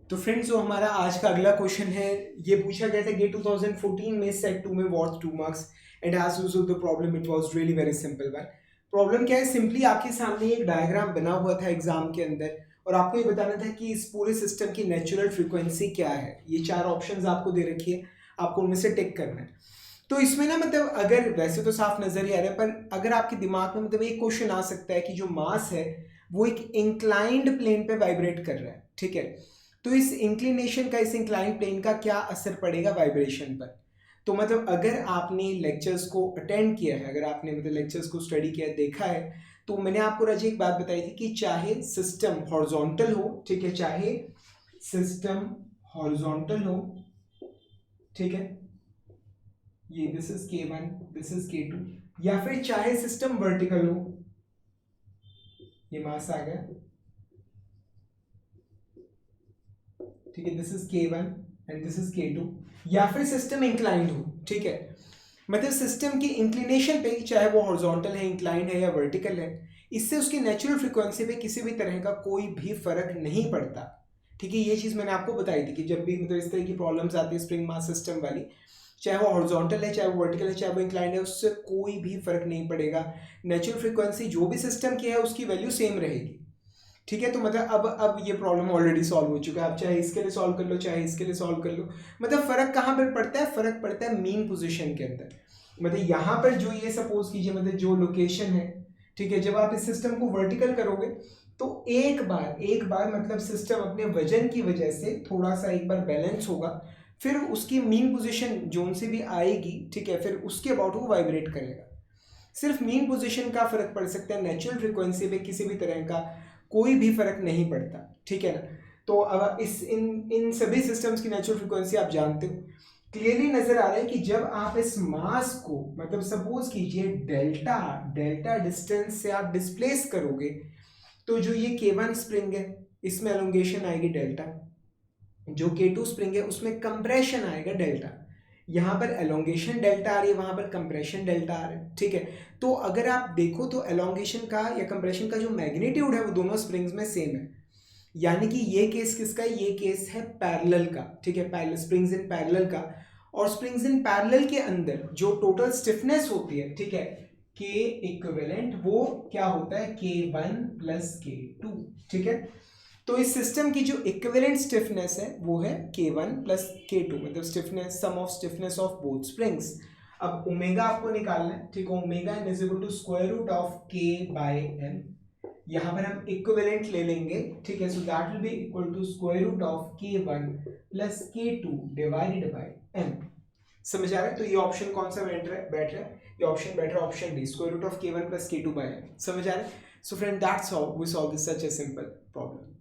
तो फ्रेंड्स, जो हमारा आज का अगला क्वेश्चन है, ये पूछा गया था गेट 2014 में सेट 2 में worth 2 marks and as usual the problem it was really very simple one. Problem क्या है, सिंपली आपके सामने एक डायग्राम बना हुआ था एग्जाम के अंदर और आपको ये बताना था कि इस पूरे सिस्टम की नेचुरल फ्रीक्वेंसी क्या है। ये 4 ऑप्शंस आपको दे रखी है, आपको उनमें से टिक करना है। तो इसमें ना मतलब अगर वैसे तो साफ नजर ही आ रहा है, पर अगर आपके दिमाग में मतलब एक क्वेश्चन आ सकता है कि जो मास है वो एक इंक्लाइंड प्लेन पे वाइब्रेट कर रहा है, ठीक है। तो इस इंक्लिनेशन का, इस इंक्लाइंड प्लेन का क्या असर पड़ेगा वाइब्रेशन पर। तो मतलब अगर आपने लेक्चर्स को अटेंड किया है, अगर आपने मतलब लेक्चर्स को स्टडी किया, देखा है, तो मैंने आपको राजी एक बात बताई थी कि चाहे सिस्टम हॉरिजॉन्टल हो, ठीक है, चाहे सिस्टम हॉरिजॉन्टल हो, ठीक है, ये this is K1, this is K2, या फिर चाहे सिस्टम वर्टिकल हो, ये मास आ गया, ठीक है, this is K1 and this is K2, या फिर सिस्टम इंक्लाइंड हो, ठीक है। मतलब सिस्टम की इंक्लिनेशन पे, चाहे वो हॉरिजॉन्टल है, इंक्लाइंड है या वर्टिकल है, इससे उसकी नेचुरल फ्रीक्वेंसी पे किसी भी तरह का कोई भी फर्क नहीं पड़ता, ठीक है। ये चीज मैंने आपको बताई थी कि जब भी मतलब इस तरह की प्रॉब्लम्स आती है स्प्रिंग मास सिस्टम वाली, चाहे वो हॉरिजॉन्टल है, चाहे वो वर्टिकल है, चाहे वो इंक्लाइंड है, उससे कोई भी फर्क नहीं पड़ेगा। नेचुरल फ्रीक्वेंसी जो भी सिस्टम की है उसकी वैल्यू सेम रहेगी, ठीक है। तो मतलब अब ये प्रॉब्लम ऑलरेडी सॉल्व हो चुका है। आप चाहे इसके लिए सॉल्व कर लो, चाहे इसके लिए सॉल्व कर लो, मतलब फर्क कहाँ पर पड़ता है, फर्क पड़ता है मीन पोजीशन के अंदर। मतलब यहाँ पर जो ये सपोज कीजिए, मतलब जो लोकेशन है, ठीक है, जब आप इस सिस्टम को वर्टिकल करोगे तो एक बार मतलब सिस्टम अपने वजन की वजह से थोड़ा सा एक बार बैलेंस होगा, फिर उसकी मीन पोजीशन जोन से भी आएगी, ठीक है, फिर उसके अबाउट वो वाइब्रेट करेगा। सिर्फ मीन पोजीशन का फर्क पड़ सकता है, नेचुरल फ्रीक्वेंसी पे किसी भी तरह का कोई भी फर्क नहीं पड़ता, ठीक है ना। तो अब इस इन इन सभी सिस्टम्स की नेचुरल फ्रीक्वेंसी आप जानते हो, क्लियरली नजर आ रहा है कि जब आप इस मास को मतलब सपोज कीजिए डेल्टा डेल्टा डिस्टेंस से आप डिस्प्लेस करोगे, तो जो ये K1 स्प्रिंग है इसमें एलोंगेशन आएगी डेल्टा, जो K2 स्प्रिंग है उसमें कंप्रेशन आएगा डेल्टा। यहाँ पर एलोंगेशन डेल्टा आ रही है, वहां पर कंप्रेशन डेल्टा आ रहा है, ठीक है। तो अगर आप देखो तो एलोंगेशन का या कंप्रेशन का जो मैग्नीट्यूड है वो दोनों स्प्रिंग्स में सेम है। यानी कि ये केस किसका है, ये केस है पैरेलल का, ठीक है, पैरेलल स्प्रिंग्स इन पैरेलल का। और स्प्रिंग्स इन पैरेलल के अंदर जो टोटल स्टिफनेस होती है, ठीक है, के इक्विवेलेंट, वो क्या होता है K1 प्लस K2, ठीक है। तो इस सिस्टम की जो इक्विवेलेंट स्टिफनेस है वो है K1 प्लस K2, मतलब stiffness, sum of stiffness of both springs. अब ओमेगा आपको निकालना है, ठीक है, omega is equal to square root of K by M। यहाँ पर हम इक्विवेलेंट ले लेंगे, ठीक है, so that will be equal to square root of K1 plus K2 divided by M। समझ आ रहा है। तो ये ऑप्शन कौन सा बैठ रहा है, ये ऑप्शन बैठ रहा है option D, square root of K1 plus K2 by M। समझ आ रहा है। So friend, that's how we solve this such a simple problem.